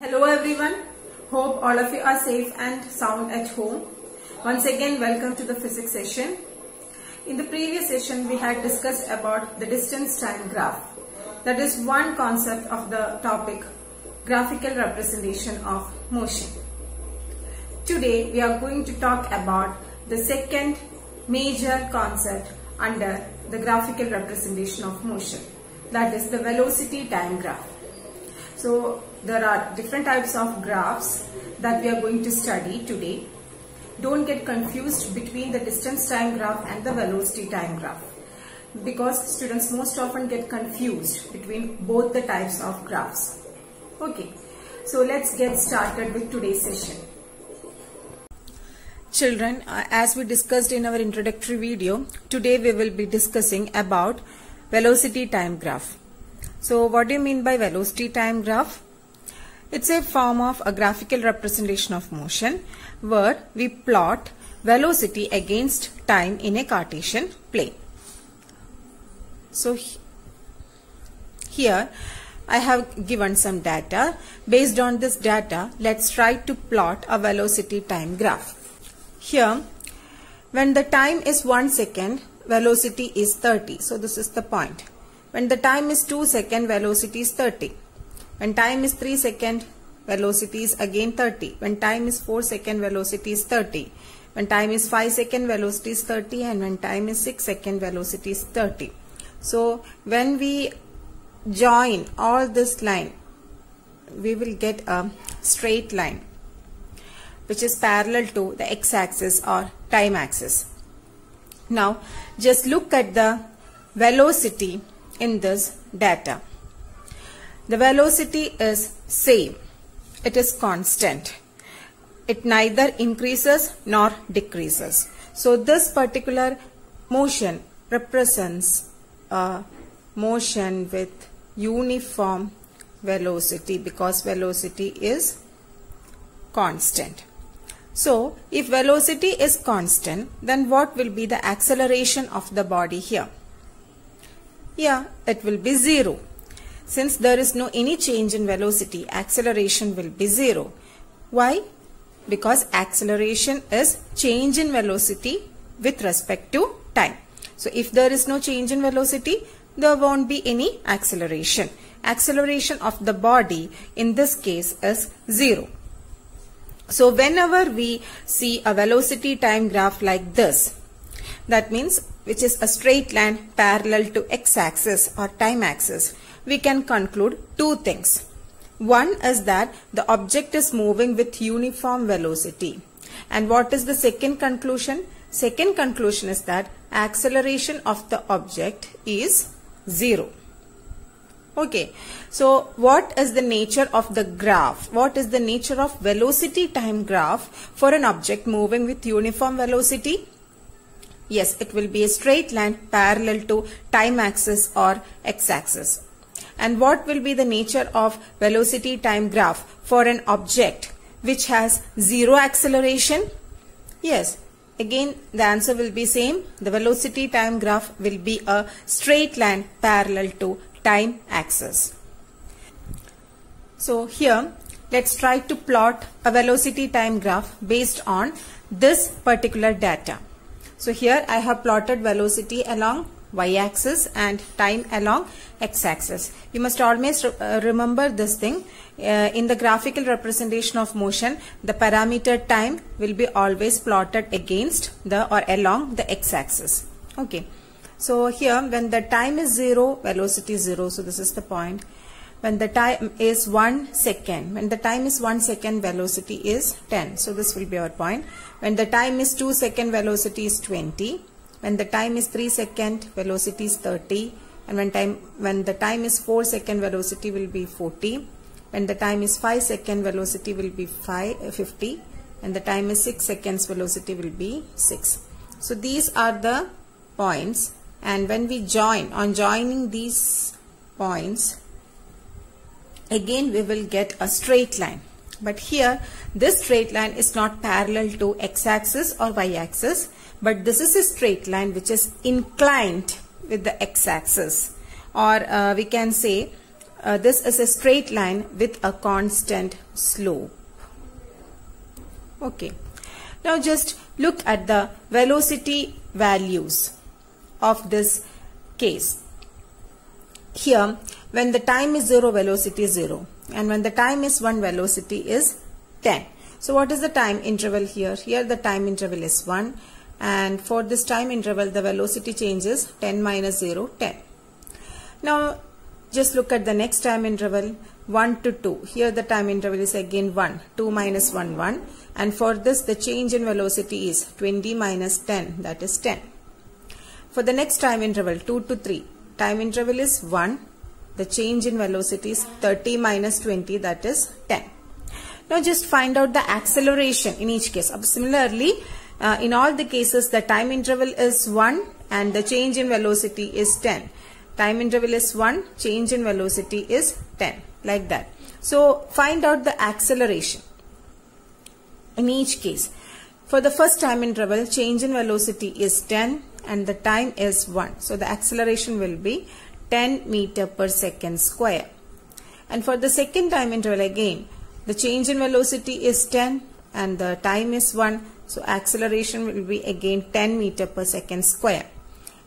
Hello everyone, hope all of you are safe and sound at home. Once again, welcome to the physics session. In the previous session, we had discussed about the distance time graph. That is one concept of the topic, graphical representation of motion. Today, we are going to talk about the second major concept under the graphical representation of motion. That is the velocity time graph. So, there are different types of graphs that we are going to study today. Don't get confused between the distance time graph and the velocity time graph, because students most often get confused between both the types of graphs. Okay, so let's get started with today's session. Children, as we discussed in our introductory video, today we will be discussing about velocity time graph. So what do you mean by velocity time graph? It's a form of a graphical representation of motion where we plot velocity against time in a Cartesian plane. So here I have given some data. Based on this data, let's try to plot a velocity time graph. Here, when the time is 1 second, velocity is 30. So this is the point. When the time is 2 seconds, velocity is 30. When time is 3 seconds, velocity is again 30. When time is 4 seconds, velocity is 30. When time is 5 seconds, velocity is 30. And when time is 6 seconds, velocity is 30. So when we join all this line, we will get a straight line which is parallel to the x-axis or time axis. Now just look at the velocity in this data. The velocity is same. It is constant. It neither increases nor decreases. So this particular motion represents a motion with uniform velocity because velocity is constant. So if velocity is constant, then what will be the acceleration of the body here? Yeah, it will be 0. Since there is no any change in velocity, acceleration will be 0. Why? Because acceleration is change in velocity with respect to time. So if there is no change in velocity, there won't be any acceleration. Acceleration of the body in this case is 0. So whenever we see a velocity time graph like this, that means which is a straight line parallel to x-axis or time axis, we can conclude two things. One is that the object is moving with uniform velocity. And what is the second conclusion? Second conclusion is that acceleration of the object is 0. Okay, so what is the nature of the graph? What is the nature of velocity time graph for an object moving with uniform velocity? Yes, it will be a straight line parallel to time axis or x-axis. And what will be the nature of velocity time graph for an object which has 0 acceleration? Yes, again the answer will be same. The velocity time graph will be a straight line parallel to time axis. So here let's try to plot a velocity time graph based on this particular data. So here I have plotted velocity along y-axis and time along x-axis. You must always remember this thing. In the graphical representation of motion, the parameter time will be always plotted against the or along the x-axis. Okay. So here when the time is 0, velocity is 0. So this is the point. When the time is 1 second, velocity is 10. So this will be our point. When the time is 2 second, velocity is 20. When the time is 3 second, velocity is 30. And when the time is 4 second, velocity will be 40. When the time is 5 second, velocity will be 50. And the time is 6 seconds, velocity will be 6. So these are the points. And when we on joining these points, again we will get a straight line. But here this straight line is not parallel to x-axis or y-axis, but this is a straight line which is inclined with the x-axis, or we can say this is a straight line with a constant slope. Okay. Now just look at the velocity values of this case. Here, when the time is 0, velocity is 0, and when the time is 1, velocity is 10. So what is the time interval here? Here the time interval is 1, and for this time interval the velocity changes 10 minus 0, 10. Now just look at the next time interval, 1 to 2. Here the time interval is again 1, 2 minus 1, 1, and for this the change in velocity is 20 minus 10, that is 10. For the next time interval, 2 to 3, time interval is 1, the change in velocity is 30 minus 20, that is 10. Now just find out the acceleration in each case. Similarly, in all the cases the time interval is 1 and the change in velocity is 10. Time interval is 1, change in velocity is 10, like that. So find out the acceleration in each case. For the first time interval, change in velocity is 10 and the time is 1. So the acceleration will be 10 meter per second square. And for the second time interval again, the change in velocity is 10 and the time is 1. So acceleration will be again 10 meter per second square.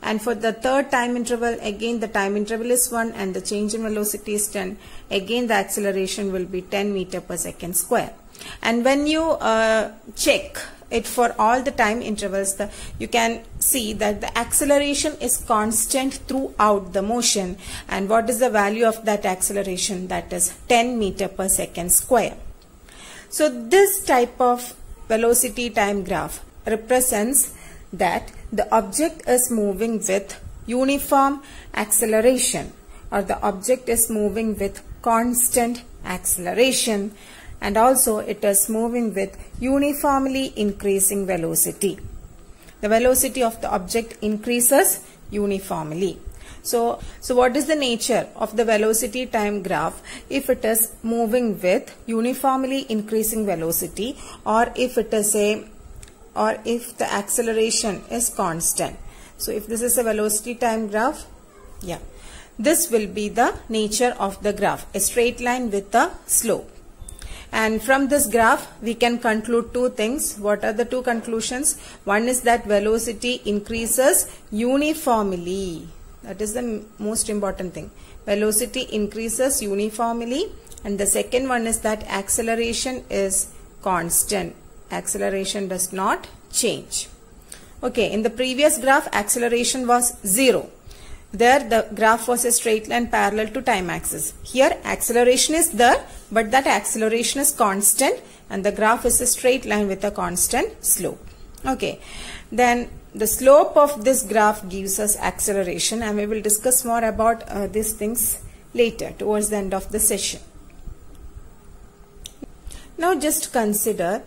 And for the third time interval, again the time interval is 1 and the change in velocity is 10. Again the acceleration will be 10 meter per second square. And when you check it for all the time intervals, you can see that the acceleration is constant throughout the motion. And what is the value of that acceleration? That is 10 meter per second square. So this type of velocity time graph represents that the object is moving with uniform acceleration, or the object is moving with constant acceleration, and also it is moving with uniformly increasing velocity. The velocity of the object increases uniformly. So what is the nature of the velocity time graph if it is moving with uniformly increasing velocity, or if it is if the acceleration is constant? So if this is a velocity time graph, this will be the nature of the graph, a straight line with a slope. And from this graph we can conclude two things. What are the two conclusions? One is that velocity increases uniformly. That is the most important thing. Velocity increases uniformly. And the second one is that acceleration is constant. Acceleration does not change. Okay, in the previous graph acceleration was 0. There the graph was a straight line parallel to time axis. Here acceleration is there, but that acceleration is constant and the graph is a straight line with a constant slope. Okay, then the slope of this graph gives us acceleration, and we will discuss more about these things later towards the end of the session. Now just consider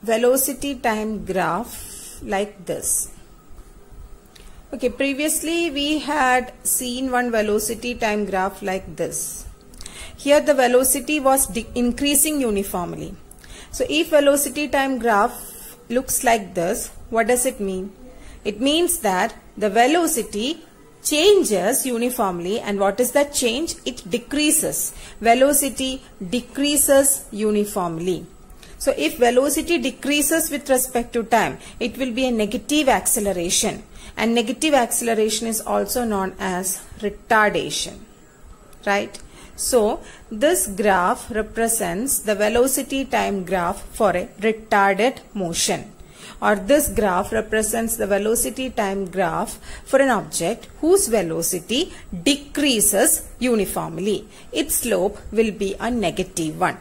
velocity time graph like this. Okay, previously we had seen one velocity time graph like this. Here the velocity was increasing uniformly. So if velocity time graph looks like this, what does it mean? It means that the velocity changes uniformly, and what is that change? It decreases. Velocity decreases uniformly. So if velocity decreases with respect to time, it will be a negative acceleration, and negative acceleration is also known as retardation, right? So this graph represents the velocity time graph for a retarded motion, or this graph represents the velocity time graph for an object whose velocity decreases uniformly. Its slope will be a negative one.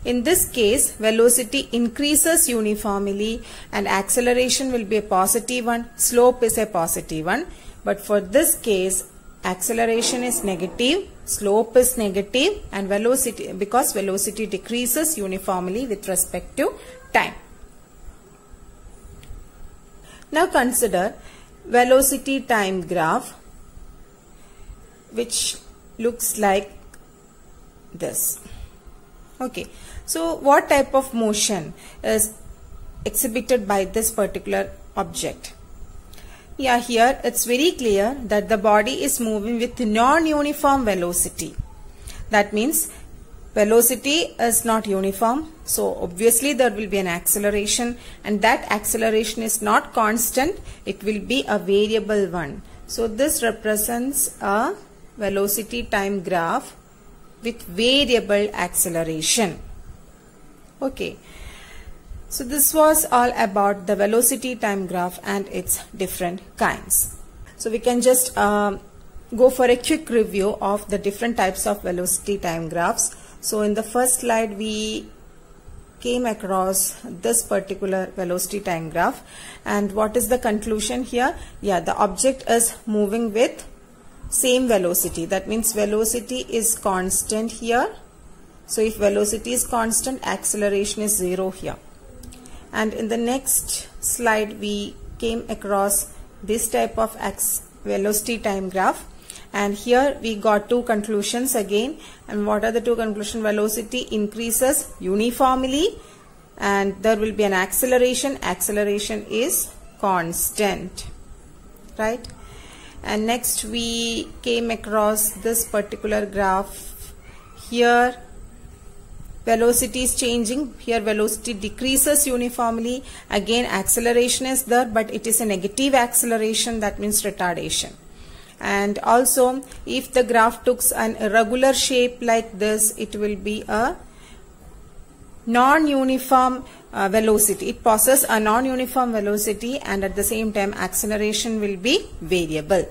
In this case, velocity increases uniformly and acceleration will be a positive one, slope is a positive one. But for this case, acceleration is negative, slope is negative, and velocity, because velocity decreases uniformly with respect to time. Now consider velocity time graph which looks like this. Okay, so what type of motion is exhibited by this particular object? Yeah, here it's very clear that the body is moving with non-uniform velocity. That means velocity is not uniform, so obviously there will be an acceleration, and that acceleration is not constant, it will be a variable one. So this represents a velocity time graph with variable acceleration. Okay, so this was all about the velocity time graph and its different kinds. So we can just go for a quick review of the different types of velocity time graphs. So in the first slide we came across this particular velocity time graph, and what is the conclusion here? Yeah, the object is moving with same velocity. That means velocity is constant here. So if velocity is constant, acceleration is 0 here. And in the next slide we came across this type of velocity time graph, and here we got two conclusions again. And what are the two conclusions? Velocity increases uniformly and there will be an acceleration. Acceleration is constant, right? And next we came across this particular graph. Here velocity is changing. Here velocity decreases uniformly. Again acceleration is there, but it is a negative acceleration, that means retardation. And also if the graph took an irregular shape like this, it will be a non-uniform velocity. It possesses a non-uniform velocity, and at the same time acceleration will be variable.